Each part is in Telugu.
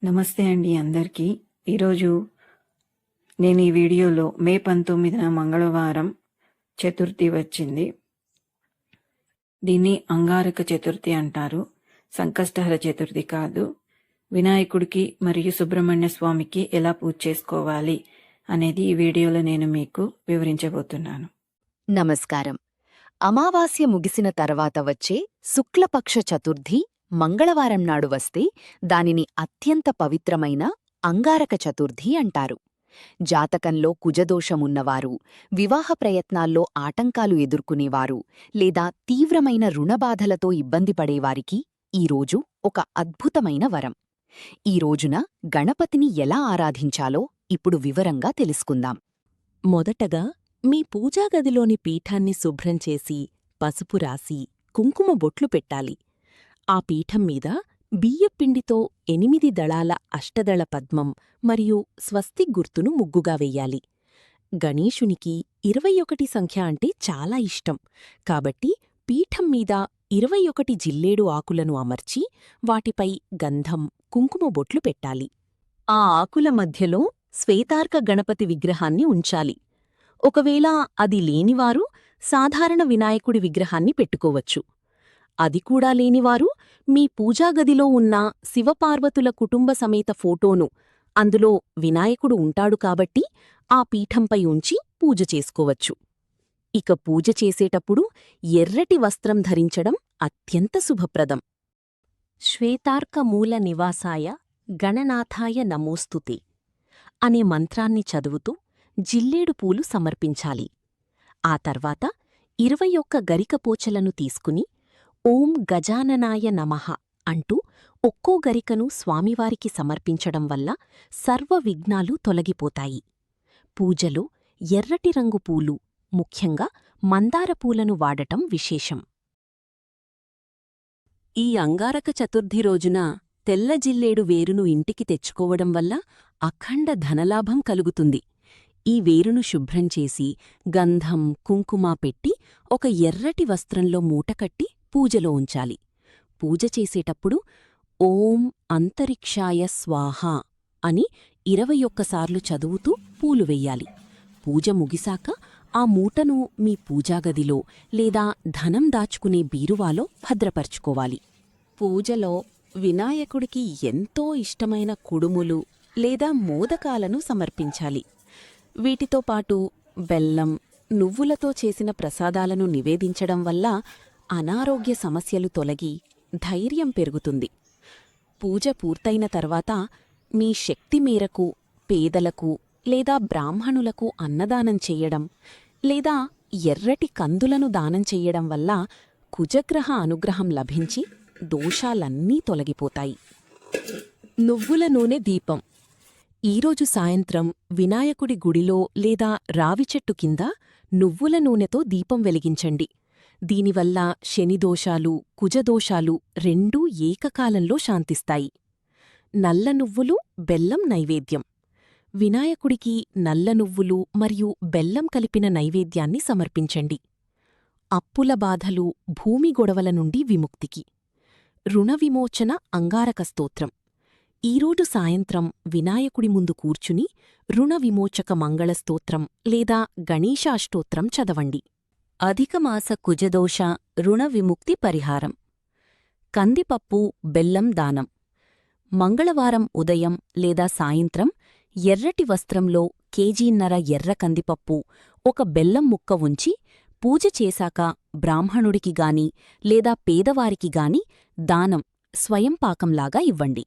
నమస్తే అండి అందరికీ. ఈరోజు నేను ఈ వీడియోలో మే 19న మంగళవారం చతుర్థి వచ్చింది. దీన్ని అంగారక చతుర్థి అంటారు. సంకష్టహర చతుర్థి కాదు. వినాయకుడికి మరియు సుబ్రహ్మణ్య స్వామికి ఎలా పూజ చేసుకోవాలి అనేది ఈ వీడియోలో నేను మీకు వివరించబోతున్నాను. నమస్కారం. అమావాస్య ముగిసిన తర్వాత వచ్చే శుక్లపక్ష చతుర్థి మంగళవారం నాడు వస్తే దానిని అత్యంత పవిత్రమైన అంగారక చతుర్థి అంటారు. జాతకంలో కుజదోషమున్నవారు, వివాహ ప్రయత్నాల్లో ఆటంకాలు ఎదుర్కొనేవారు లేదా తీవ్రమైన రుణబాధలతో ఇబ్బంది పడేవారికి ఈరోజు ఒక అద్భుతమైన వరం. ఈ రోజున గణపతిని ఎలా ఆరాధించాలో ఇప్పుడు వివరంగా తెలుసుకుందాం. మొదటగా మీ పూజాగదిలోని పీఠాన్ని శుభ్రం చేసి పసుపు రాసి కుంకుమ బొట్లు పెట్టాలి. ఆ పీఠం మీద బియ్యపిండితో 8 దళాల అష్టదళ పద్మం మరియు స్వస్తిక్ గుర్తును ముగ్గుగా వెయ్యాలి. గణేశునికి 21 సంఖ్య అంటే చాలా ఇష్టం కాబట్టి పీఠం మీద 21 జిల్లేడు ఆకులను అమర్చి వాటిపై గంధం, కుంకుమ బొట్లు పెట్టాలి. ఆ ఆకుల మధ్యలో శ్వేతార్క గణపతి విగ్రహాన్ని ఉంచాలి. ఒకవేళ అది లేనివారు సాధారణ వినాయకుడి విగ్రహాన్ని పెట్టుకోవచ్చు. అది కూడా లేనివారు మీ పూజాగదిలో ఉన్న శివపార్వతుల కుటుంబ సమేత ఫోటోను, అందులో వినాయకుడు ఉంటాడు కాబట్టి ఆ పీఠంపై ఉంచి పూజ చేసుకోవచ్చు. ఇక పూజ చేసేటప్పుడు ఎర్రటి వస్త్రం ధరించడం అత్యంత శుభప్రదం. శ్వేతార్క మూల నివాసాయ గణనాథాయ నమోస్తుతే అనే మంత్రాన్ని చదువుతూ జిల్లేడు పూలు సమర్పించాలి. ఆ తర్వాత 21 గరికపోచలను తీసుకుని ఓం గజాననాయ నమః అంటూ ఒక్కో గరికను స్వామివారికి సమర్పించడం వల్ల సర్వ విఘ్నాలు తొలగిపోతాయి. పూజలో ఎర్రటి రంగు పూలు, ముఖ్యంగా మందార పూలను వాడటం విశేషం. ఈ అంగారక చతుర్థి రోజున తెల్ల జిల్లేడు వేరును ఇంటికి తెచ్చుకోవడం వల్ల అఖండ ధనలాభం కలుగుతుంది. ఈ వేరును శుభ్రం చేసి గంధం, కుంకుమ పెట్టి ఒక ఎర్రటి వస్త్రంలో మూటకట్టి పూజలో ఉంచాలి. పూజ చేసేటప్పుడు ఓం అంతరిక్షాయ స్వాహ అని 21 సార్లు చదువుతూ పూలు వెయ్యాలి. పూజ ముగిసాక ఆ మూటను మీ పూజాగదిలో లేదా ధనం దాచుకునే బీరువాలో భద్రపర్చుకోవాలి. పూజలో వినాయకుడికి ఎంతో ఇష్టమైన కుడుములు లేదా మోదకాలను సమర్పించాలి. వీటితో పాటు బెల్లం, నువ్వులతో చేసిన ప్రసాదాలను నివేదించడం వల్ల అనారోగ్య సమస్యలు తొలగి ధైర్యం పెరుగుతుంది. పూజ పూర్తయిన తర్వాత మీ శక్తి మేరకు పేదలకు లేదా బ్రాహ్మణులకు అన్నదానం చెయ్యడం లేదా ఎర్రటి కందులను దానం చెయ్యడం వల్ల కుజగ్రహ అనుగ్రహం లభించి దోషాలన్నీ తొలగిపోతాయి. నువ్వుల నూనె దీపం. ఈరోజు సాయంత్రం వినాయకుడి గుడిలో లేదా రావిచెట్టు కింద నువ్వుల నూనెతో దీపం వెలిగించండి. దీనివల్ల శనిదోషాలు, కుజదోషాలు రెండూ ఏకకాలంలో శాంతిస్తాయి. నల్ల నువ్వులు, బెల్లం నైవేద్యం. వినాయకుడికి నల్ల నువ్వులు మరియు బెల్లం కలిపిన నైవేద్యాన్ని సమర్పించండి. అప్పుల బాధలు, భూమి గొడవల నుండి విముక్తికి. రుణ విమోచన అంగారక స్తోత్రం. ఈరోజు సాయంత్రం వినాయకుడి ముందు కూర్చుని రుణ విమోచక మంగళస్తోత్రం లేదా గణేశాష్టోత్రం చదవండి. అధికమాస కుజదోష రుణ విముక్తి పరిహారం. కందిపప్పు, బెల్లం దానం. మంగళవారం ఉదయం లేదా సాయంత్రం ఎర్రటి వస్త్రంలో కేజీన్నర ఎర్ర కందిపప్పు, ఒక బెల్లం ముక్క ఉంచి పూజ చేశాక బ్రాహ్మణుడికి గాని లేదా పేదవారికి గాని దానం స్వయంపాకంలాగా ఇవ్వండి.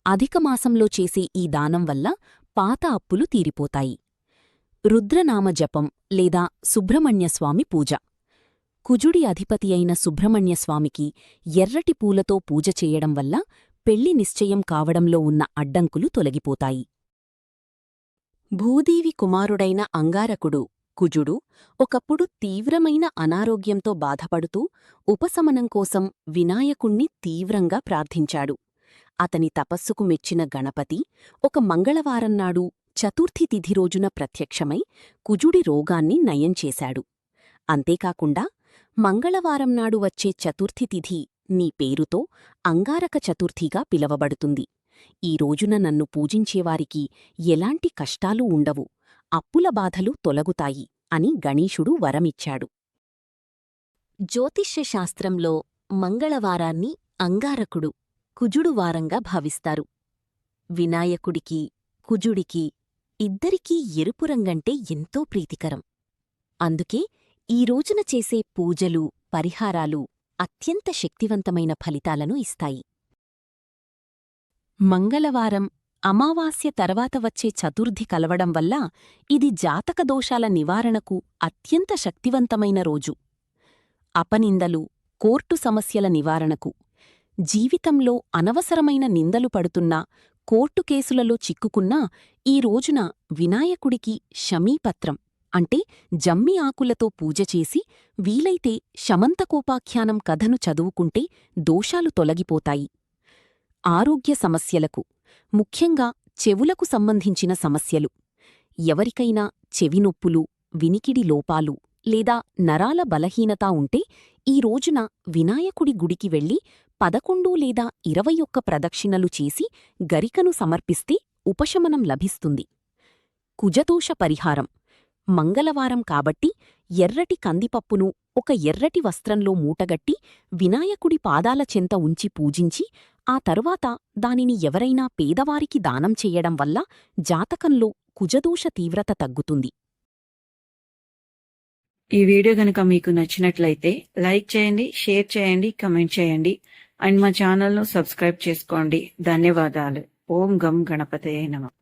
అధికమాసంలో చేసే ఈ దానం వల్ల పాత అప్పులు తీరిపోతాయి. రుద్రనామ జపం లేదా సుబ్రహ్మణ్యస్వామి పూజ. కుజుడి అధిపతి అయిన సుబ్రహ్మణ్యస్వామికి ఎర్రటి పూలతో పూజ చేయడం వల్ల పెళ్లి నిశ్చయం కావడంలో ఉన్న అడ్డంకులు తొలగిపోతాయి. భూదేవి కుమారుడైన అంగారకుడు కుజుడు ఒకప్పుడు తీవ్రమైన అనారోగ్యంతో బాధపడుతూ ఉపశమనం కోసం వినాయకుణ్ణి తీవ్రంగా ప్రార్థించాడు. అతని తపస్సుకు మెచ్చిన గణపతి ఒక మంగళవారంనాడు చతుర్థి తిథి రోజున ప్రత్యక్షమై కుజుడి రోగాన్ని నయం చేశాడు. అంతేకాకుండా మంగళవారం నాడు వచ్చే చతుర్థి తిథి నీ పేరుతో అంగారక చతుర్థిగా పిలవబడుతుంది. ఈ రోజున నన్ను పూజించేవారికి ఎలాంటి కష్టాలూ ఉండవు, అప్పుల బాధలు తొలగుతాయి అని గణేశుడు వరమిచ్చాడు. జ్యోతిష్యశాస్త్రంలో మంగళవారాన్ని అంగారకుడు, కుజుడు వారంగా భావిస్తారు. వినాయకుడికి, కుజుడికి ఇద్దరికీ ఎరుపు రంగంటే ఎంతో ప్రీతికరం. అందుకే ఈ రోజున చేసే పూజలు, పరిహారాలు అత్యంత శక్తివంతమైన ఫలితాలను ఇస్తాయి. మంగళవారం అమావాస్య తర్వాత వచ్చే చతుర్థి కలవడం వల్ల ఇది జాతక దోషాల నివారణకు అత్యంత శక్తివంతమైన రోజు. అపనిందలు, కోర్టు సమస్యల నివారణకు, జీవితంలో అనవసరమైన నిందలు పడుతున్నా, కోర్టు కేసులలో చిక్కుకున్నా ఈ రోజున వినాయకుడికి శమీపత్రం అంటే జమ్మి ఆకులతో పూజ చేసి, వీలైతే శమంతకోపాఖ్యానం కథను చదువుకుంటే దోషాలు తొలగిపోతాయి. ఆరోగ్య సమస్యలకు, ముఖ్యంగా చెవులకు సంబంధించిన సమస్యలు, ఎవరికైనా చెవినొప్పులు, వినికిడి లోపాలు లేదా నరాల బలహీనత ఉంటే ఈ రోజున వినాయకుడి గుడికి వెళ్లి 11 లేదా 21 ప్రదక్షిణలు చేసి గరికను సమర్పిస్తే ఉపశమనం లభిస్తుంది. కుజదోష పరిహారం. మంగళవారం కాబట్టి ఎర్రటి కందిపప్పును ఒక ఎర్రటి వస్త్రంలో మూటగట్టి వినాయకుడి పాదాల చెంత ఉంచి పూజించి ఆ తరువాత దానిని ఎవరైనా పేదవారికి దానం చెయ్యడం వల్ల జాతకంలో కుజదోష తీవ్రత తగ్గుతుంది. ఈ వీడియో గనుక మీకు నచ్చినట్లయితే లైక్ చేయండి, షేర్ చేయండి, కమెంట్ చేయండి అండ్ మా ఛానల్ను సబ్స్క్రైబ్ చేసుకోండి. ధన్యవాదాలు. ఓం గం గణపతయే నమః.